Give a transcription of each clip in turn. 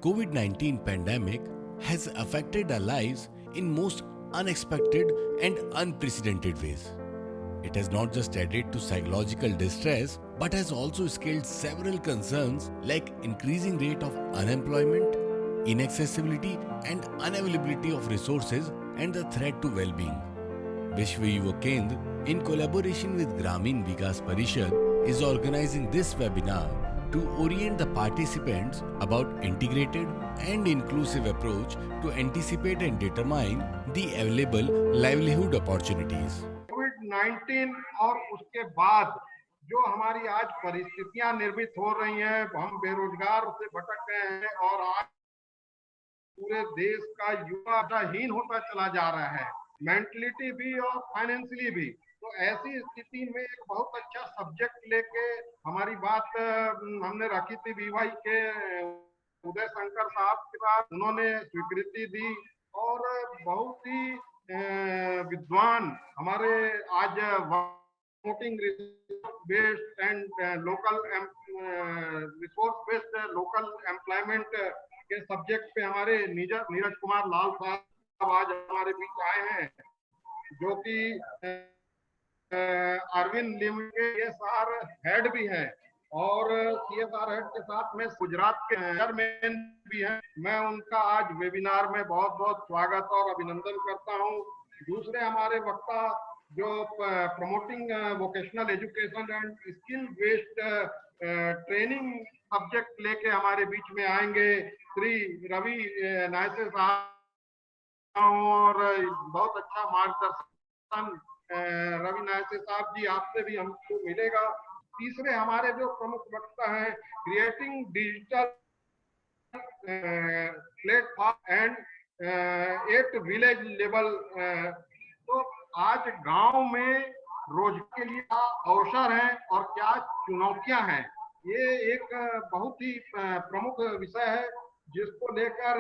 COVID-19 pandemic has affected our lives in most unexpected and unprecedented ways. It has not just added to psychological distress but has also scaled several concerns like increasing rate of unemployment, inaccessibility and unavailability of resources and the threat to well-being. Vishwa Yuva Kendra, in collaboration with Gramin Vikas Parishad, is organizing this webinar to orient the participants about integrated and inclusive approach to anticipate and determine the available livelihood opportunities. कोविड-19 और उसके बाद जो हमारी आज परिस्थितियां निर्मित हो रही हैं, हम बेरोजगार से भटक गए हैं और आज पूरे देश का युवा हीन होता चला जा रहा है, मेंटलिटी भी और फाइनेंशियली भी। तो ऐसी स्थिति में एक बहुत अच्छा सब्जेक्ट लेके हमारी बात हमने रखी थी वीवाई के उदय शंकर साहब के पास, उन्होंने स्वीकृति दी और बहुत ही विद्वान हमारे आज promoting based and local resource based local employment के सब्जेक्ट पे हमारे नीरज कुमार लाल साहब आज हमारे बीच आए हैं, जो कि अरविंद लिम के सीएसआर हेड भी हैं और सीएसआर हेड के साथ में गुजरात के चेयरमैन भी हैं। मैं उनका आज वेबिनार में बहुत बहुत स्वागत और अभिनंदन करता हूं। दूसरे हमारे वक्ता जो promoting vocational education and skill based training subject लेके हमारे बीच में आएंगे, श्री रवि नायसे साहब, और बहुत अच्छा मार्गदर्शन रवि नायसे साहब जी आपसे भी हमको मिलेगा। तीसरे हमारे जो प्रमुख वक्ता हैं, creating digital platform and at village level. तो आज गांव में रोजगार के लिए क्या अवसर हैं और क्या चुनौतियां हैं, ये एक बहुत ही प्रमुख विषय है जिसको लेकर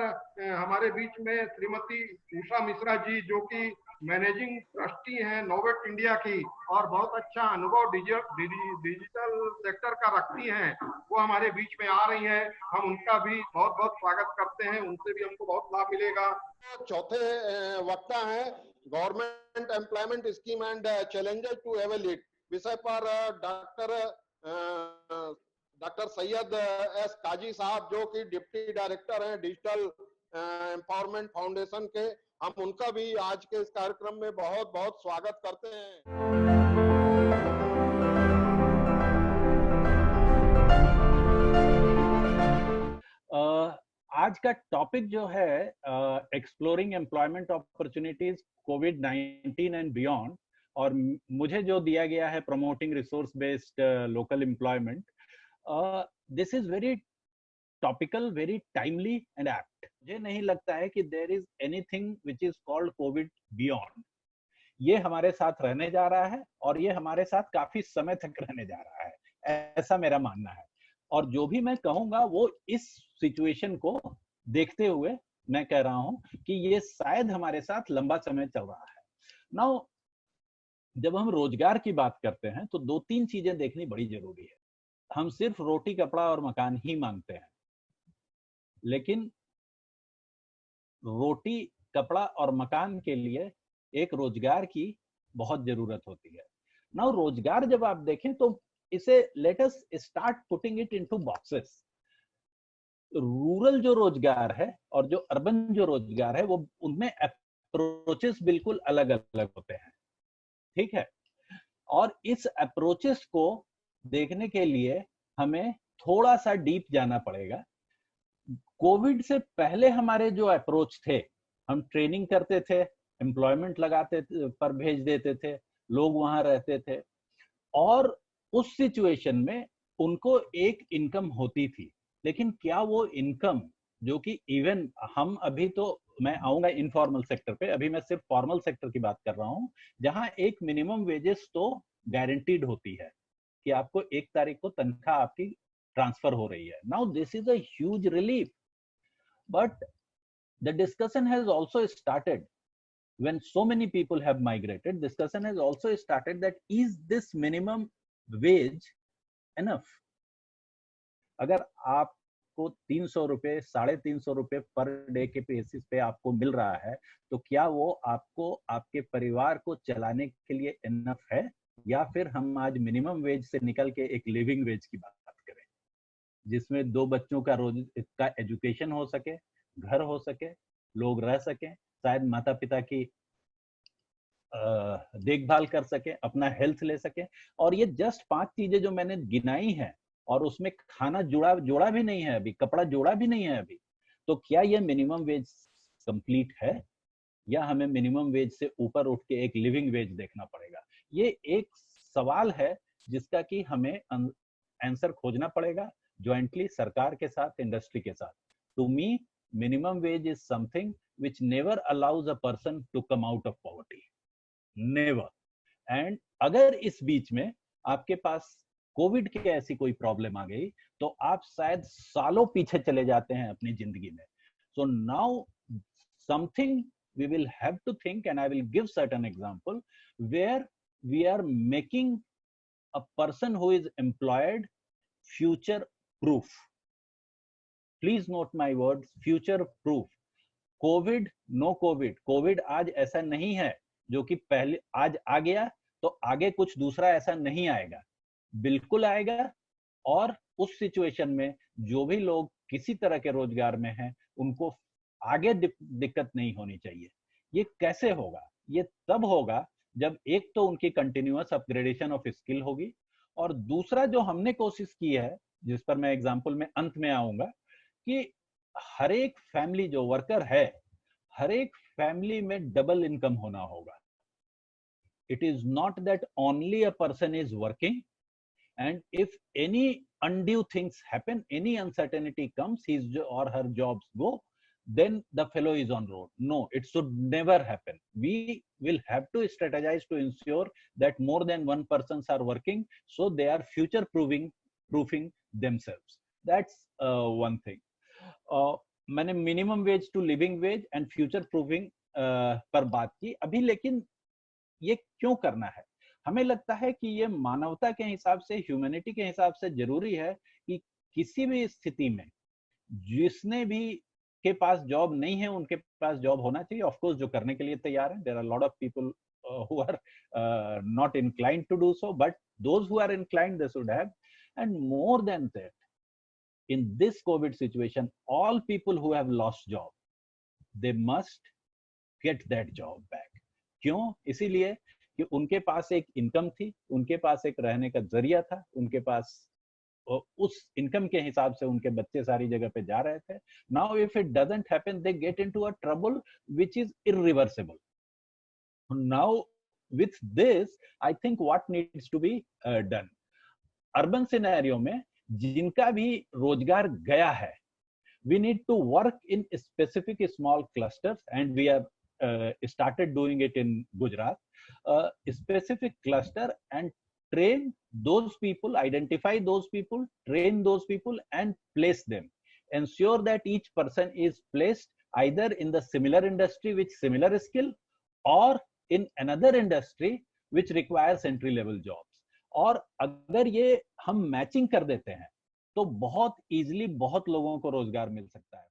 हमारे बीच में श्रीमती उषा मिश्रा जी, जो कि मैनेजिंग ट्रस्टी हैं नोवेट इंडिया की और बहुत अच्छा अनुभव डिजिटल सेक्टर का रखती हैं, वो हमारे बीच में आ रही हैं। हम उनका भी बहुत बहुत स्वागत करते हैं, उनसे भी हमको बहुत लाभ मिलेगा। चौथे वक्ता हैं government employment scheme and challenges to evaluate विषय पर डॉक्टर सैयद एस काजी साहब, जो कि डिप्टी डायरेक्टर हैं डिजिटल एम्पावरमेंट फाउंडेशन के। हम उनका भी आज के इस कार्यक्रम में बहुत बहुत स्वागत करते हैं। आज का टॉपिक जो है एक्सप्लोरिंग एम्प्लॉयमेंट अपॉर्चुनिटीज कोविड-19 एंड बियॉन्ड, और मुझे जो दिया गया है promoting resource based local employment, this is very topical, very timely and apt. मुझे नहीं लगता है कि there is anything which is called covid beyond. ये हमारे साथ रहने जा रहा है और ये हमारे साथ काफी समय तक रहने जा रहा है, ऐसा मेरा मानना है। और जो भी मैं कहूंगा वो इस सिचुएशन को देखते हुए मैं कह रहा हूं कि ये शायद हमारे साथ लंबा समय चल रहा है। नाउ जब हम रोजगार की बात करते हैं तो दो तीन चीजें देखनी बड़ी जरूरी है। हम सिर्फ रोटी कपड़ा और मकान ही मांगते हैं, लेकिन रोटी कपड़ा और मकान के लिए एक रोजगार की बहुत जरूरत होती है। नाउ रोजगार जब आप देखें तो इसे let us start putting it into boxes. Rural जो रोजगार है और जो अर्बन जो रोजगार है, वो उनमें अप्रोचेस बिल्कुल अलग अलग होते हैं, ठीक है। और इस अप्रोचेस को देखने के लिए हमें थोड़ा सा डीप जाना पड़ेगा। कोविड से पहले हमारे जो अप्रोच थे, हम ट्रेनिंग करते थे, एम्प्लॉयमेंट लगाते पर भेज देते थे, लोग वहां रहते थे और उस सिचुएशन में उनको एक इनकम होती थी। लेकिन क्या वो इनकम जो कि इवन हम अभी तो मैं आऊंगा इनफॉर्मल सेक्टर पे, अभी मैं सिर्फ फॉर्मल सेक्टर की बात कर रहा हूं, जहां एक मिनिमम वेजेस तो गारंटीड होती है कि आपको 1 तारीख को तनख्वाह आपकी ट्रांसफर हो रही है। Now this is a huge relief, but the discussion has also started when so many people have migrated. Discussion has also started that is this minimum wage enough? अगर आप आपको 300 रुपए 350 रुपए पर डे के basis पे आपको मिल रहा है, तो क्या वो आपको आपके परिवार को चलाने के लिए इनफ है, या फिर हम आज मिनिमम वेज से निकल के एक लिविंग वेज की बात करें, जिसमें 2 बच्चों का रोज का एजुकेशन हो सके, घर हो सके, लोग रह सकें, शायद माता पिता की देखभाल कर सके, अपना हेल्थ ले सके। और ये जस्ट 5 चीजें जो मैंने गिनाई हैं, और उसमें खाना जोड़ा भी नहीं है अभी, कपड़ा जोड़ा भी नहीं है अभी, तो क्या ये मिनिमम वेज कंप्लीट है, या हमें मिनिमम वेज से ऊपर उठ के एक लिविंग वेज देखना पड़ेगा? ये एक सवाल है जिसका कि हमें आंसर खोजना पड़ेगा ज्वाइंटली सरकार के साथ, इंडस्ट्री के साथ। To me minimum wage is something which never allows a person to come out of poverty, never. And अगर इस बीच में आपके पास कोविड की ऐसी कोई प्रॉब्लम आ गई, तो आप शायद सालों पीछे चले जाते हैं अपनी जिंदगी में। So now something we will have to think, and I will give certain example where we are making a person who is employed future proof. Please note my words, future proof. Covid no covid, covid आज ऐसा नहीं है जो कि पहले आज आ गया तो आगे कुछ दूसरा ऐसा नहीं आएगा, बिल्कुल आएगा। और उस सिचुएशन में जो भी लोग किसी तरह के रोजगार में हैं, उनको आगे दिक्कत नहीं होनी चाहिए। ये कैसे होगा? ये तब होगा जब एक तो उनकी कंटिन्यूअस अपग्रेडेशन ऑफ स्किल होगी, और दूसरा जो हमने कोशिश की है, जिस पर मैं एग्जांपल में अंत में आऊंगा, कि हर एक फैमिली जो वर्कर है, हर एक फैमिली में डबल इनकम होना होगा। It is not that only a person is working, and if any undue things happen, any uncertainty comes, his or her jobs go, then the fellow is on road. No, it should never happen. We will have to strategize to ensure that more than one persons are working, so they are future proofing themselves. That's one thing. मैंने minimum wage to living wage and future proofing पर बात की अभी, लेकिन ये क्यों करना है? हमें लगता है कि ये मानवता के हिसाब से, ह्यूमैनिटी के हिसाब से जरूरी है कि किसी भी स्थिति में जिसने भी के पास जॉब नहीं है, उनके पास जॉब होना चाहिए। ऑफ कोर्स जो करने के लिए तैयार है, there are lot of people who are not inclined to do so, but those who are inclined, they should have. And more than that, in this COVID situation, all people who have lost job, they must get that job back. क्यों? इसीलिए कि उनके पास एक income थी, उनके पास एक रहने का जरिया था, उनके पास उस इनकम के हिसाब से उनके बच्चे सारी जगह पे जा रहे थे। Now if it doesn't happen, they get into a trouble which is irreversible. Now with this, I think what needs to be done, urban scenario में जिनका भी रोजगार गया है, we need to work in specific small clusters, and we have started doing it in Gujarat, specific cluster, and train those people, identify those people, train those people, and place them. Ensure that each person is placed either in the similar industry with similar skill, or in another industry which requires entry level jobs. और अगर ये हम matching कर देते हैं, तो बहुत easily बहुत लोगों को रोजगार मिल सकता है।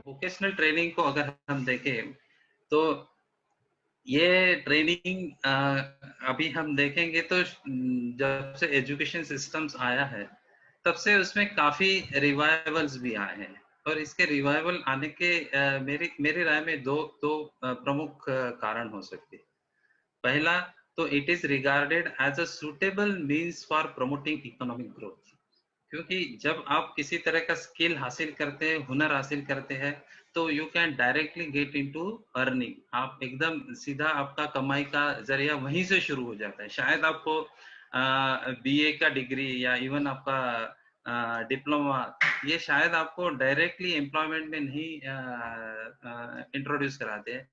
वोकेशनल ट्रेनिंग को अगर हम देखें, तो ये ट्रेनिंग अभी हम देखेंगे तो जब से एजुकेशन सिस्टम्स आया है, तब से उसमें काफी रिवाइवल्स भी आए हैं। और इसके रिवाइवल आने के मेरी राय में दो प्रमुख कारण हो सकते हैं। पहला तो it is regarded as a suitable means for promoting economic growth, क्योंकि जब आप किसी तरह का स्किल हासिल करते हैं, हुनर हासिल करते हैं, तो you can directly get into earning. आप एकदम सीधा आपका कमाई का जरिया वहीं से शुरू हो जाता है। शायद आपको बीए का डिग्री या इवन आपका डिप्लोमा, ये शायद आपको डायरेक्टली एम्प्लॉयमेंट में नहीं इंट्रोड्यूस कराते हैं,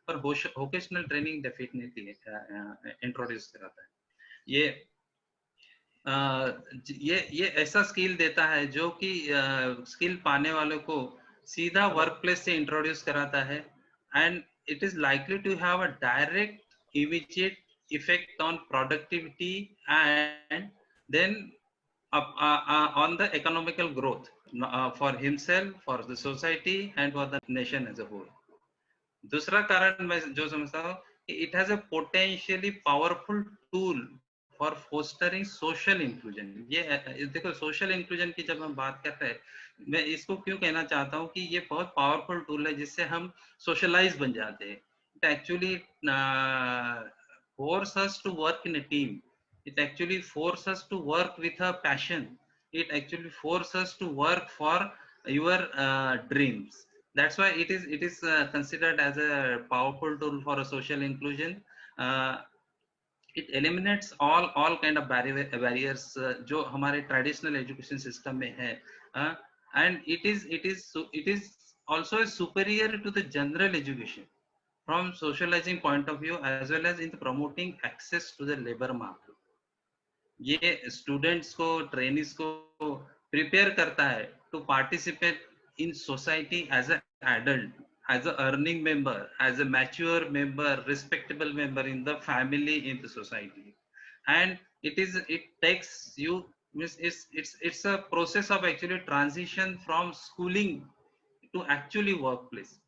पर वोकेशनल ट्रेनिंग डेफिनेटली इंट्रोड्यूस कराता है। ये ऐसा स्किल देता है जो कि स्किल पाने वालों को सीधा वर्क प्लेस से इंट्रोड्यूस कराता है, and it is likely to have a direct immediate effect on productivity and then on the economical growth for himself, for the society and for the nation as a whole. दूसरा कारण मैं जो समझता हूँ, it has a potentially powerful tool for fostering social inclusion. ये देखो social inclusion की जब हम बात कर रहे हैं, मैं इसको क्यों कहना चाहता हूँ कि ये बहुत पावरफुल टूल है जिससे हम सोशलाइज बन जाते हैं. It actually force us to work in a team. It actually force us to work with a passion. It actually force us to work for your dreams. That's why it is considered as a powerful tool for a social inclusion. It eliminates all kind of barriers जो हमारे traditional education system में है, and it is also superior to the general education from socializing point of view as well as in promoting access to the labor market. ये students को, trainees को prepare करता है to participate in society as an adult, as a earning member, as a mature member, respectable member in the family, in the society. And it takes you, it's a process of actually transition from schooling to actually workplace.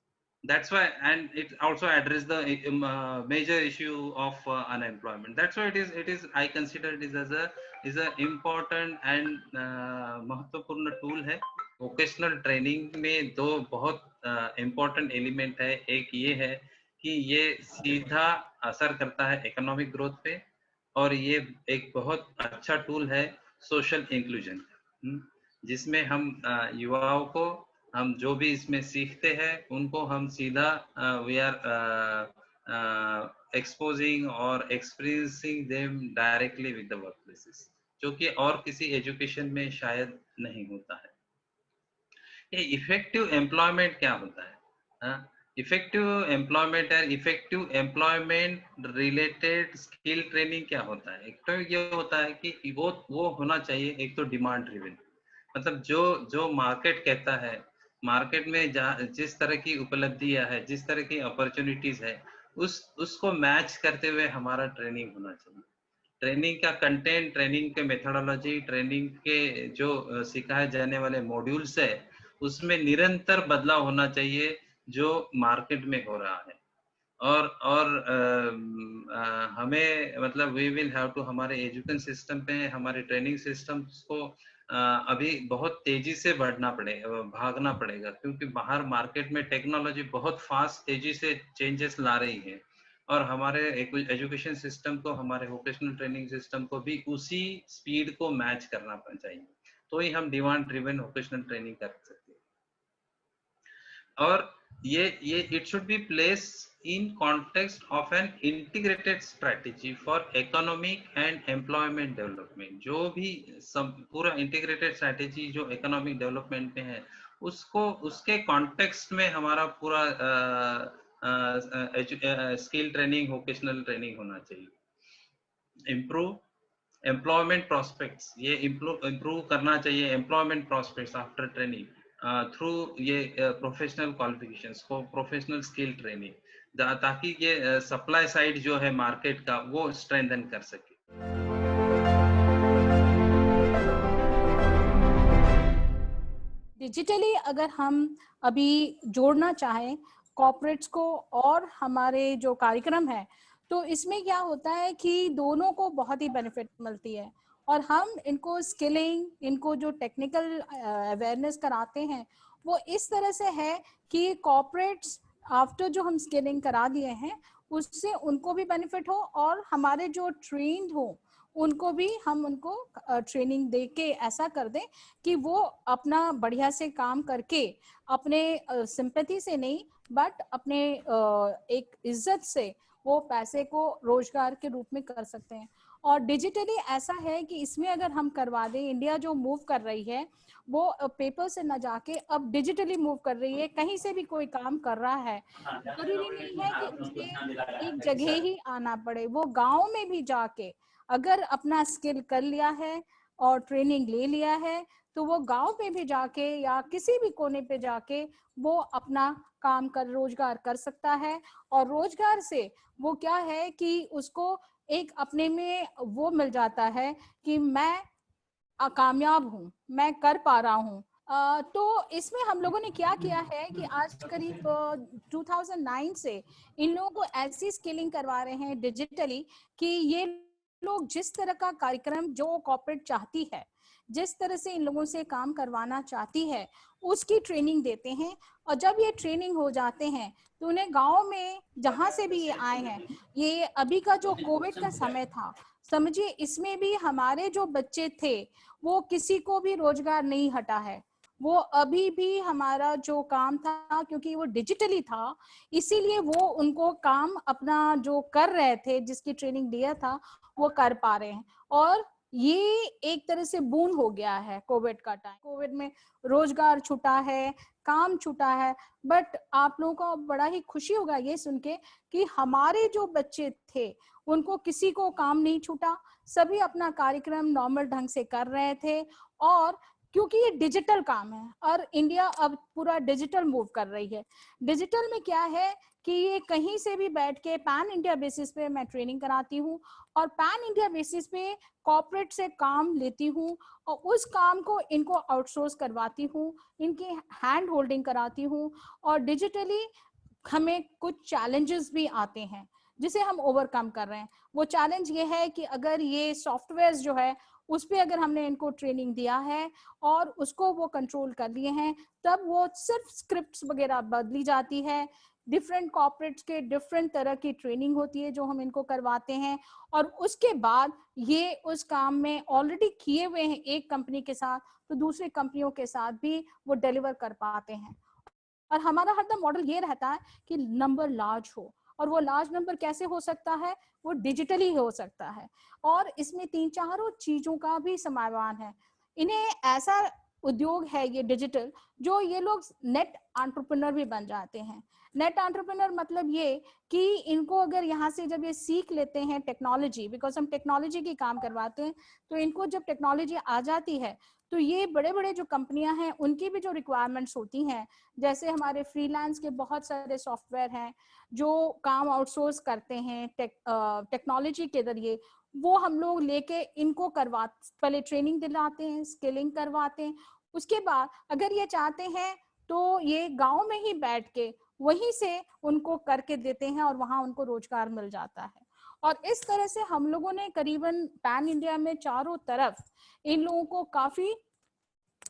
That's why, and it also address the major issue of unemployment. That's why it is I consider it as a important and महत्वपूर्ण tool है. Vocational training में दो बहुत important element है. एक ये है कि ये सीधा असर करता है इकोनॉमिक ग्रोथ पे, और ये एक बहुत अच्छा टूल है सोशल इंक्लूजन, जिसमें हम युवाओं को हम जो भी इसमें सीखते हैं उनको हम सीधा वी आर एक्सपोजिंग और experiencing them directly with the work places, जो कि और किसी एजुकेशन में शायद नहीं होता है. ये इफेक्टिव एम्प्लॉयमेंट क्या होता है? इफेक्टिव एम्प्लॉयमेंट और effective employment related skill training क्या होता है? एक तो ये होता है कि वो होना चाहिए, एक तो डिमांड ड्रिवन, मतलब जो मार्केट कहता है, मार्केट में जिस तरह की उपलब्धियां है, जिस तरह की अपॉर्चुनिटीज है, उसको मैच करते हुए हमारा ट्रेनिंग होना चाहिए. ट्रेनिंग का कंटेंट, ट्रेनिंग के मेथोडोलॉजी, ट्रेनिंग के जो सिखाए जाने वाले मॉड्यूल्स है, उसमें निरंतर बदलाव होना चाहिए जो मार्केट में हो रहा है. और हमें मतलब वी विल हैव टू, हमारे एजुकेशन सिस्टम पे, हमारे ट्रेनिंग सिस्टम्स को अभी बहुत तेजी से भागना पड़ेगा, क्योंकि बाहर मार्केट में टेक्नोलॉजी बहुत फास्ट तेजी से चेंजेस ला रही है, और हमारे एजुकेशन सिस्टम को, हमारे वोकेशनल ट्रेनिंग सिस्टम को भी उसी स्पीड को मैच करना चाहिए, तो ही हम डिमांड ड्रिवन वोकेशनल ट्रेनिंग कर सकते हैं. और ये it should be place in context of an integrated strategy for economic and employment development. जो भी पूरा integrated strategy जो economic development में है, उसके context में हमारा पूरा skill training, vocational training होना चाहिए. Improve employment prospects, ये improve करना चाहिए employment prospects after training through ये professional qualifications को, professional skill training, ताकि ये सप्लाई साइड जो है मार्केट का वो स्ट्रेंथन कर सके. डिजिटली अगर हम अभी जोड़ना चाहें कॉर्पोरेट्स को और हमारे जो कार्यक्रम है, तो इसमें क्या होता है कि दोनों को बहुत ही बेनिफिट मिलती है, और हम इनको स्किलिंग, इनको जो टेक्निकल अवेयरनेस कराते हैं वो इस तरह से है कि कॉर्पोरेट्स आफ्टर जो हम स्किलिंग करा दिए हैं उससे उनको भी बेनिफिट हो, और हमारे जो ट्रेन्ड हो उनको भी हम उनको ट्रेनिंग दे के ऐसा कर दें कि वो अपना बढ़िया से काम करके अपने सिंपैथी से नहीं बट अपने एक इज्जत से वो पैसे को रोजगार के रूप में कर सकते हैं. और डिजिटली ऐसा है कि इसमें अगर हम करवा दें, इंडिया जो मूव कर रही है वो पेपर से न जाके अब डिजिटली मूव कर रही है. कहीं से भी कोई काम कर रहा है, जरूरी नहीं है कि उसे एक जगह ही आना पड़े, वो गांव में भी जाके अगर अपना स्किल कर लिया है और ट्रेनिंग ले लिया है तो वो गांव में भी जाके या किसी भी कोने पे जाके वो अपना काम कर रोजगार कर सकता है. और रोजगार से वो क्या है कि उसको एक अपने में वो मिल जाता है कि मैं कामयाब हूँ, मैं कर पा रहा हूँ। तो इसमें हम लोगों ने क्या किया है कि आज करीब 2009 से इन लोगों को ऐसी स्किलिंग करवा रहे हैं डिजिटली कि ये लोग जिस तरह का कार्यक्रम जो कॉर्पोरेट चाहती है, जिस तरह से इन लोगों से काम करवाना चाहती है, उसकी ट्रेनिंग देते हैं। और जब ये ट्रेनिंग हो जाते हैं तो उन्हें गांव में जहां से भी ये आए हैं, ये अभी का जो कोविड का समय था, समझिए इसमें भी हमारे जो बच्चे थे वो किसी को भी रोजगार नहीं हटा है। वो अभी भी हमारा जो काम था, क्योंकि वो डिजिटली था, इसीलिए वो उनको काम अपना जो कर रहे थे, जिसकी ट्रेनिंग दिया था, वो कर पा रहे हैं। और ये एक तरह से बून हो गया है कोविड का टाइम। कोविड में रोजगार छूटा है, काम छूटा है, बट आप लोगों को बड़ा ही खुशी होगा ये सुन के कि हमारे जो बच्चे थे उनको किसी को काम नहीं छूटा, सभी अपना कार्यक्रम नॉर्मल ढंग से कर रहे थे। और क्योंकि ये डिजिटल काम है और इंडिया अब पूरा डिजिटल मूव कर रही है। डिजिटल में क्या है कि ये कहीं से भी बैठ के पैन इंडिया बेसिस पे मैं ट्रेनिंग कराती हूँ और पैन इंडिया बेसिस पे कॉर्पोरेट से काम लेती हूँ और उस काम को इनको आउटसोर्स करवाती हूँ, इनकी हैंड होल्डिंग कराती हूँ। और डिजिटली हमें कुछ चैलेंजेस भी आते हैं जिसे हम ओवरकम कर रहे हैं। वो चैलेंज ये है कि अगर ये सॉफ्टवेयर जो है उस पे अगर हमने इनको ट्रेनिंग दिया है और उसको वो कंट्रोल कर लिए हैं, तब वो सिर्फ स्क्रिप्ट्स वगैरह बदली जाती है। डिफरेंट कॉर्पोरेट्स के डिफरेंट तरह की ट्रेनिंग होती है जो हम इनको करवाते हैं और उसके बाद ये उस काम में ऑलरेडी किए हुए हैं एक कंपनी के साथ, तो दूसरी कंपनियों के साथ भी वो डिलीवर कर पाते हैं। और हमारा हरदम मॉडल ये रहता है कि नंबर लार्ज हो, और वो लार्ज नंबर कैसे हो सकता है, वो डिजिटली हो सकता है। और इसमें 3-4 चीजों का भी समावेश है। इन्हें ऐसा उद्योग है ये डिजिटल, जो ये लोग नेट एंटरप्रेन्योर भी बन जाते हैं। नेट एंटरप्रेन्योर मतलब ये कि इनको अगर यहाँ से जब ये सीख लेते हैं टेक्नोलॉजी, बिकॉज हम टेक्नोलॉजी की काम करवाते हैं, तो इनको जब टेक्नोलॉजी आ जाती है तो ये बड़े बड़े जो कंपनियां हैं उनकी भी जो रिक्वायरमेंट्स होती हैं, जैसे हमारे फ्रीलांस के बहुत सारे सॉफ्टवेयर हैं जो काम आउटसोर्स करते हैं टेक्नोलॉजी के जरिए, वो हम लोग लेके इनको पहले ट्रेनिंग दिलाते हैं, स्किलिंग करवाते हैं। उसके बाद अगर ये चाहते हैं तो ये गांव में ही बैठ के वहीं से उनको करके देते हैं और वहां उनको रोजगार मिल जाता है। और इस तरह से हम लोगों ने करीबन पैन इंडिया में चारों तरफ इन लोगों को काफी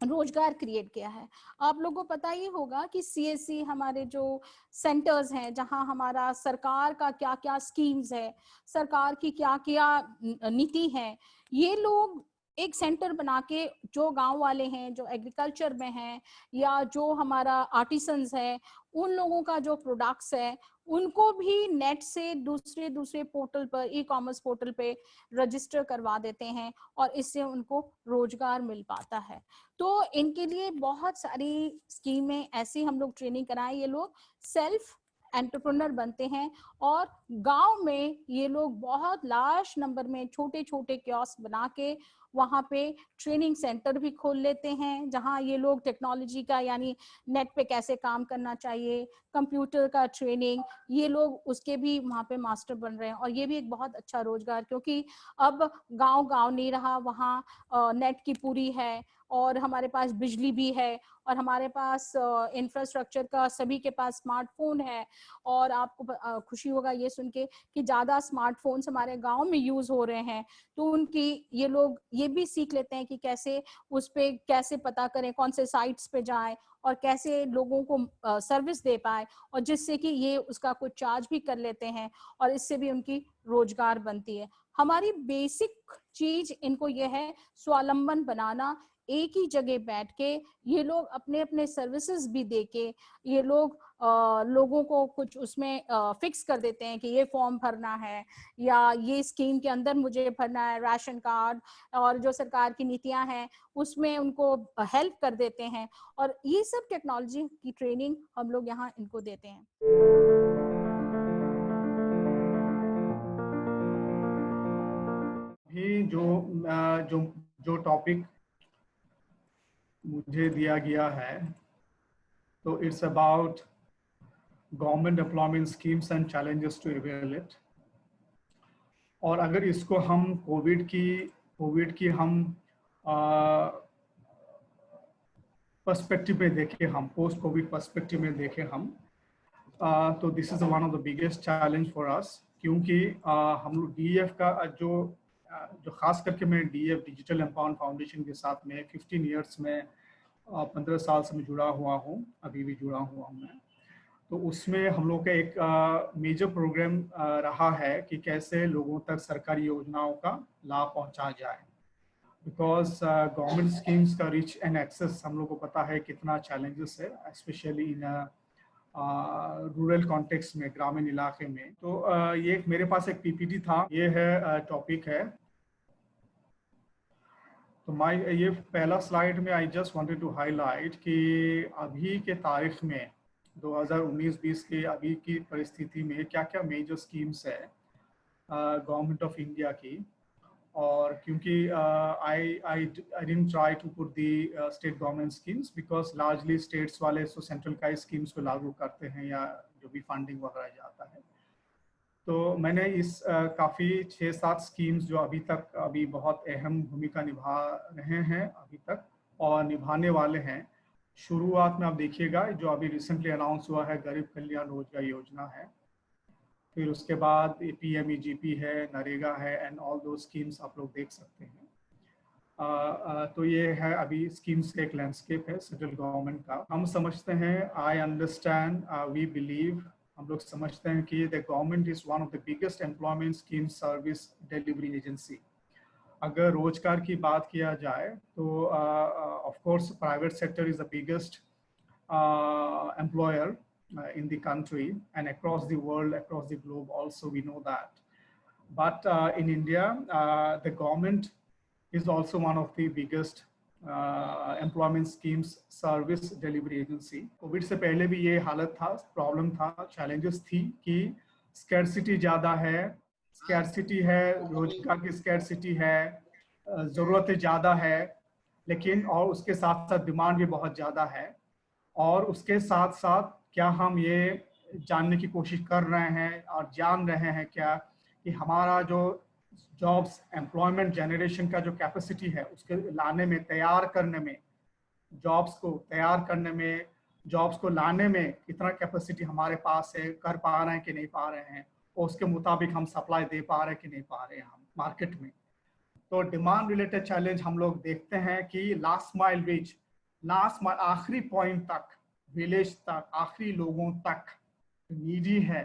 रोजगार क्रिएट किया है। आप लोगों को पता ही होगा कि सीएससी हमारे जो सेंटर्स हैं, जहां हमारा सरकार का क्या क्या स्कीम्स है, सरकार की क्या क्या नीति है, ये लोग एक सेंटर बना के जो गांव वाले हैं, जो एग्रीकल्चर में हैं, या जो हमारा आर्टिसंस है, उन लोगों का जो प्रोडक्ट्स है, उनको भी नेट से दूसरे दूसरे पोर्टल पर, ई कॉमर्स पोर्टल पे रजिस्टर करवा देते हैं और इससे उनको रोजगार मिल पाता है। तो इनके लिए बहुत सारी स्कीमें ऐसी हम लोग ट्रेनिंग कराएं, ये लोग सेल्फ एंटरप्रेन्योर बनते हैं और गांव में ये लोग बहुत लार्ज नंबर में छोटे छोटे कियोस्क बना के वहां पे ट्रेनिंग सेंटर भी खोल लेते हैं, जहां ये लोग टेक्नोलॉजी का, यानी नेट पे कैसे काम करना चाहिए, कंप्यूटर का ट्रेनिंग, ये लोग उसके भी वहां पे मास्टर बन रहे हैं। और ये भी एक बहुत अच्छा रोजगार, क्योंकि अब गांव गांव नहीं रहा, वहाँ नेट की पूरी है और हमारे पास बिजली भी है और हमारे पास इंफ्रास्ट्रक्चर का, सभी के पास स्मार्टफोन है। और आपको खुशी होगा ये सुन के कि ज्यादा स्मार्टफोन्स हमारे गांव में यूज हो रहे हैं, तो उनकी ये लोग ये भी सीख लेते हैं कि कैसे उस पे कैसे पता करें, कौन से साइट्स पे जाएं और कैसे लोगों को सर्विस दे पाए, और जिससे कि ये उसका कुछ चार्ज भी कर लेते हैं और इससे भी उनकी रोजगार बनती है। हमारी बेसिक चीज इनको ये है स्वावलंबन बनाना, एक ही जगह बैठ के ये लोग अपने अपने सर्विसेज भी दे के ये लोग लोगों को कुछ उसमें फिक्स कर देते हैं कि ये फॉर्म भरना है या ये स्कीम के अंदर मुझे भरना है, राशन कार्ड, और जो सरकार की नीतियां हैं उसमें उनको हेल्प कर देते हैं। और ये सब टेक्नोलॉजी की ट्रेनिंग हम लोग यहाँ इनको देते हैं। भी जो टॉपिक मुझे दिया गया है, तो it's about government employment schemes and challenges to avail it. और अगर इसको हम कोविड की हम पर्सपेक्टिव में देखें, हम पोस्ट कोविड पर्सपेक्टिव में देखें हम, तो this is one of the biggest challenge for us, क्योंकि हम लोग डीएफ का जो खास करके मैं डीएफ डिजिटल एम्पावरमेंट फाउंडेशन के साथ में 15 इयर्स में 15 साल से मैं जुड़ा हुआ हूँ, अभी भी जुड़ा हुआ हूँ मैं। तो उसमें हम लोग का एक मेजर प्रोग्राम रहा है कि कैसे लोगों तक सरकारी योजनाओं का लाभ पहुंचा जाए, बिकॉज गवर्नमेंट स्कीम्स का रीच एंड एक्सेस हम लोग को पता है कितना चैलेंजेस है, स्पेशली इन रूरल कॉन्टेक्स्ट में, ग्रामीण इलाके में। तो ये मेरे पास एक पीपीटी था, ये है टॉपिक है। तो ये पहला स्लाइड में I just wanted to highlight कि अभी के तारीख में 2019-20 के अभी की परिस्थिति में क्या क्या मेजर स्कीम्स है गवर्नमेंट ऑफ इंडिया की। और क्योंकि I didn't try to put the state government schemes, because largely states वाले तो सेंट्रल का स्कीम्स को लागू करते हैं या जो भी फंडिंग वगैरह जाता है। तो मैंने इस काफ़ी 6-7 स्कीम्स जो अभी बहुत अहम भूमिका निभा रहे हैं अभी तक और निभाने वाले हैं। शुरुआत में आप देखिएगा जो अभी रिसेंटली अनाउंस हुआ है गरीब कल्याण रोजगार योजना है, फिर उसके बाद PMEGP है, नरेगा है, एंड ऑल दो स्कीम्स आप लोग देख सकते हैं। तो ये है अभी स्कीम्स का एक लैंडस्केप है सेंट्रल गवर्नमेंट का। हम समझते हैं, आई अंडरस्टैंड, वी बिलीव, हम लोग समझते हैं कि the government is one of the biggest employment scheme service delivery agency. अगर रोजगार की बात किया जाए तो of course private sector is the biggest employer in the country and across the world, across the globe also, we know that. But in India, the government is also one of the biggest employment schemes service delivery agency. Covid से पहले भी ये हालत था, problem था, challenges थी कि scarcity ज़्यादा है, रोजगार की scarcity है, ज़रूरतें ज़्यादा है, लेकिन और उसके साथ साथ डिमांड भी बहुत ज़्यादा है। और उसके साथ साथ क्या हम ये जानने की कोशिश कर रहे हैं और जान रहे हैं क्या कि हमारा जो जॉब्स एम्प्लॉयमेंट जनरेशन का जो कैपेसिटी है उसके लाने में, तैयार करने में, जॉब्स को तैयार करने में, जॉब्स को लाने में कितना कैपेसिटी हमारे पास है, कर पा रहे हैं कि नहीं पा रहे हैं, और उसके मुताबिक हम सप्लाई दे पा रहे हैं कि नहीं पा रहे हैं हम मार्केट में। तो डिमांड रिलेटेड चैलेंज हम लोग देखते हैं कि लास्ट माइल रीच, आखिरी पॉइंट तक, विलेज तक, आखिरी लोगों तक नीडी है,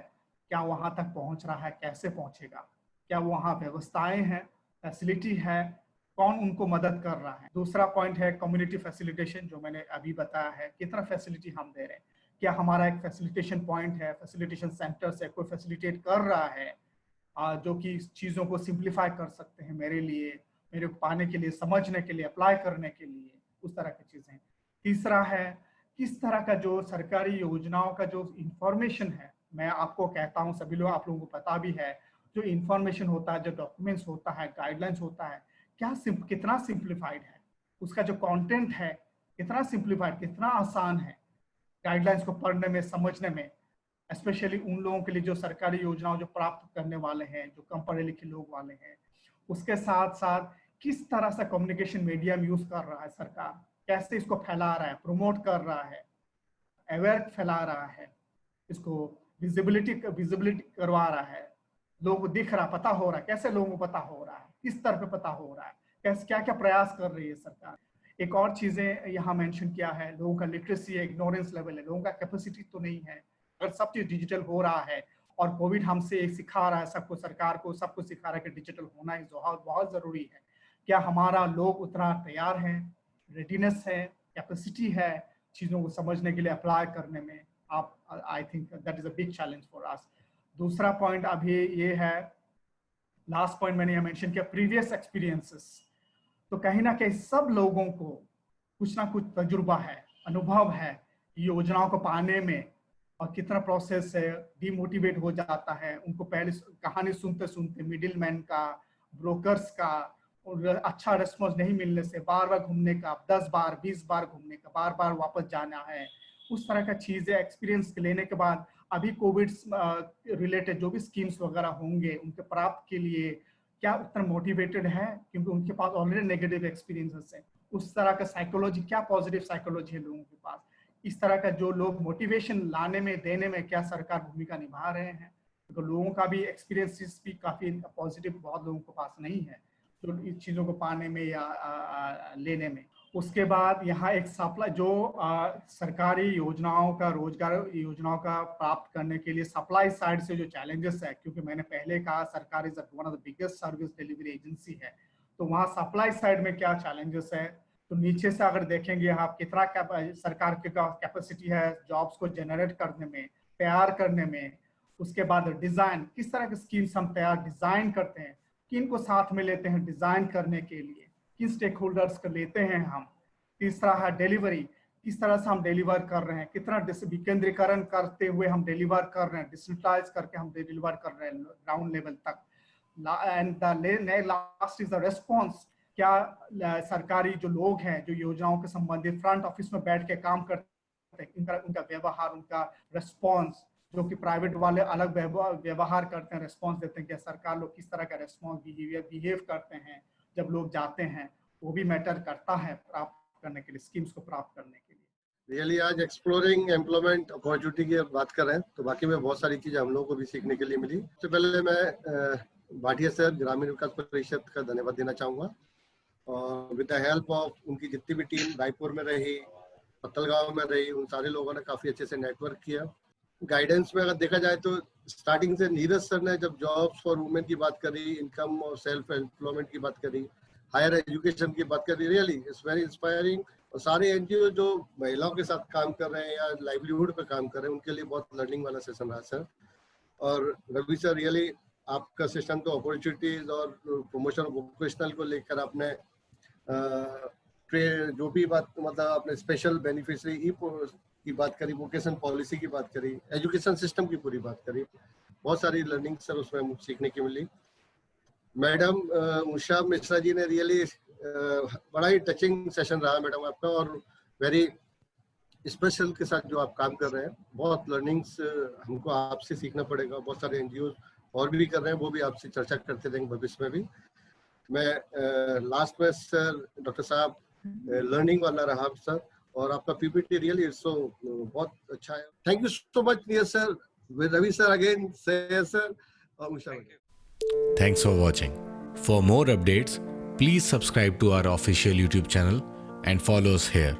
क्या वहां तक पहुंच रहा है, कैसे पहुंचेगा, क्या वहां व्यवस्थाएं हैं, फैसिलिटी है, कौन उनको मदद कर रहा है। दूसरा पॉइंट है कम्युनिटी फैसिलिटेशन, जो मैंने अभी बताया है, कितना फैसिलिटी हम दे रहे हैं, क्या हमारा एक फैसिलिटेशन पॉइंट है, फैसिलिटेशन सेंटर से कोई फैसिलिटेट कर रहा है जो कि चीज़ों को सिंप्लीफाई कर सकते हैं मेरे लिए, मेरे को पाने के लिए, समझने के लिए, अप्लाई करने के लिए, उस तरह की चीज़ें। तीसरा है किस तरह का जो सरकारी योजनाओं का जो इंफॉर्मेशन है, मैं आपको कहता हूँ, सभी लोग, आप लोगों को पता भी है, जो इंफॉर्मेशन होता है, जो डॉक्यूमेंट्स होता है, गाइडलाइंस होता है, कितना सिंप्लीफाइड है, उसका जो कंटेंट है कितना सिंप्लीफाइड, कितना आसान है गाइडलाइंस को पढ़ने में, समझने में, स्पेशली उन लोगों के लिए जो सरकारी योजनाओं जो प्राप्त करने वाले हैं, जो कम पढ़े लिखे लोग वाले हैं। उसके साथ साथ किस तरह से कम्युनिकेशन मीडियम यूज कर रहा है सरकार, कैसे इसको फैला रहा है, प्रमोट कर रहा है, अवेयर फैला रहा है, इसको विजिबिलिटी करवा रहा है, लोगों को दिख रहा, पता हो रहा है, कैसे लोगों को पता हो रहा है, किस स्तर पे पता हो रहा है, कैसे क्या क्या प्रयास कर रही है सरकार। एक और चीजें यहाँ मेंशन किया है, लोगों का लिटरेसी है, इग्नोरेंस लेवल है, लोगों का कैपेसिटी तो नहीं है। अगर सब चीज डिजिटल हो रहा है और कोविड हमसे सिखा रहा है, सबको, सरकार को सबको सिखा रहा है कि डिजिटल होना ही बहुत जरूरी है, क्या हमारा लोग उतना तैयार हैं, रेडीनेस है, कैपेसिटी है चीज़ों को समझने के लिए, अप्लाई करने में? आप, I think that is a big challenge for us. दूसरा पॉइंट अभी ये है, लास्ट पॉइंट मैंने ये मेंशन किया, प्रीवियस एक्सपीरियंसेस। तो कहीं ना कहीं सब लोगों को कुछ ना कुछ तजुर्बा है, अनुभव है योजनाओं को पाने में, और कितना प्रोसेस है, डिमोटिवेट हो जाता है, उनको पहले कहानी सुनते सुनते, मिडिल मैन का, ब्रोकर्स का, और अच्छा रिस्पॉन्स नहीं मिलने से बार बार घूमने का, 10 बार 20 बार घूमने का, बार बार वापस जाना है, उस तरह का चीज़ें एक्सपीरियंस लेने के बाद अभी कोविड रिलेटेड जो भी स्कीम्स वगैरह होंगे उनके प्राप्त के लिए क्या उतना मोटिवेटेड है, क्योंकि उनके पास ऑलरेडी नेगेटिव एक्सपीरियंसेस है। उस तरह का साइकोलॉजी, क्या पॉजिटिव साइकोलॉजी है लोगों के पास, इस तरह का जो लोग मोटिवेशन लाने में देने में क्या सरकार भूमिका निभा रहे हैं। तो लोगों का भी एक्सपीरियंसेस भी काफ़ी पॉजिटिव बहुत लोगों के पास नहीं है जो इन चीज़ों को पाने में या लेने में। उसके बाद यहाँ एक सप्लाई जो सरकारी योजनाओं का, रोजगार योजनाओं का प्राप्त करने के लिए सप्लाई साइड से जो चैलेंजेस है, क्योंकि मैंने पहले कहा सरकार is one of the biggest service delivery agency है, तो वहाँ सप्लाई साइड में क्या चैलेंजेस है। तो नीचे से अगर देखेंगे आप कितना सरकार के कैपेसिटी है जॉब्स को जनरेट करने में, तैयार करने में। उसके बाद डिजाइन, किस तरह के स्कीम्स हम तैयार डिजाइन करते हैं, किन को साथ में लेते हैं डिजाइन करने के लिए, किन स्टेक होल्डर्स को लेते हैं हम। तीसरा है डिलीवरी, किस तरह से हम डिलीवर कर रहे हैं, कितना विकेंद्रीकरण करते हुए हम डिलीवर कर रहे हैं, डिजिटलाइज करके हम डिलीवर कर रहे हैं ग्राउंड लेवल तक। And the last is the response, क्या सरकारी जो लोग हैं जो योजनाओं के संबंधित फ्रंट ऑफिस में बैठ के काम करते हैं, उनका व्यवहार, उनका रेस्पॉन्स, जो कि प्राइवेट वाले अलग व्यवहार करते हैं, रेस्पॉन्स देते हैं, कि सरकार लोग किस तरह का रेस्पॉन्स बिहेव करते हैं जब लोग जाते हैं, वो भी मैटर करता है प्राप्त करने के लिए, स्कीम्स को प्राप्त करने के लिए। रियली आज एक्सप्लोरिंग एम्प्लॉयमेंट अपॉर्चुनिटी की बात कर रहे हैं, तो बाकी में बहुत सारी चीजें हम लोगों को भी सीखने के लिए मिली। सबसे पहले मैं भाटिया सर ग्रामीण विकास परिषद का धन्यवाद देना चाहूँगा, और विद द हेल्प ऑफ उनकी जितनी भी टीम रायपुर में रही, पत्तलगांव में रही, उन सारे लोगों ने काफ़ी अच्छे से नेटवर्क किया। गाइडेंस में अगर देखा जाए तो स्टार्टिंग से नीरज सर ने जब जॉब्स फॉर वुमेन की बात करी, इनकम और सेल्फ एम्प्लॉयमेंट की बात करी, हायर एजुकेशन की बात करी, रियली इट्स वेरी इंस्पायरिंग। और सारे एनजीओ जो महिलाओं के साथ काम कर रहे हैं या लाइवलीहुड पे काम कर रहे हैं, उनके लिए बहुत लर्निंग वाला सेशन रहा सर। और रवि सर, रियली आपका सेशन तो अपॉर्चुनिटीज और प्रमोशन ऑफ वोकेशनल को लेकर आपने जो भी बात मतलब आपने स्पेशल बेनिफिशियरी की बात करी, वोकेशन पॉलिसी की बात करी, एजुकेशन सिस्टम की पूरी बात करी, बहुत सारी लर्निंग सर उसमें सीखने की मिली। मैडम उषा मिश्रा जी ने रियली बड़ा ही टचिंग सेशन रहा मैडम आपका, और वेरी स्पेशल के साथ जो आप काम कर रहे हैं, बहुत लर्निंग्स हमको आपसे सीखना पड़ेगा। बहुत सारे एनजीओ और भी कर रहे हैं, वो भी आपसे चर्चा करते रहेंगे भविष्य में भी। मैं लास्ट में सर डॉक्टर साहब लर्निंग वाला रहा सर, और आपका पीपीटी रियली सो बहुत अच्छा है। Thank you so much dear sir, Ravi sir again sir, और Usha. Thanks for watching. For more updates, please subscribe to our official YouTube channel and follow us here.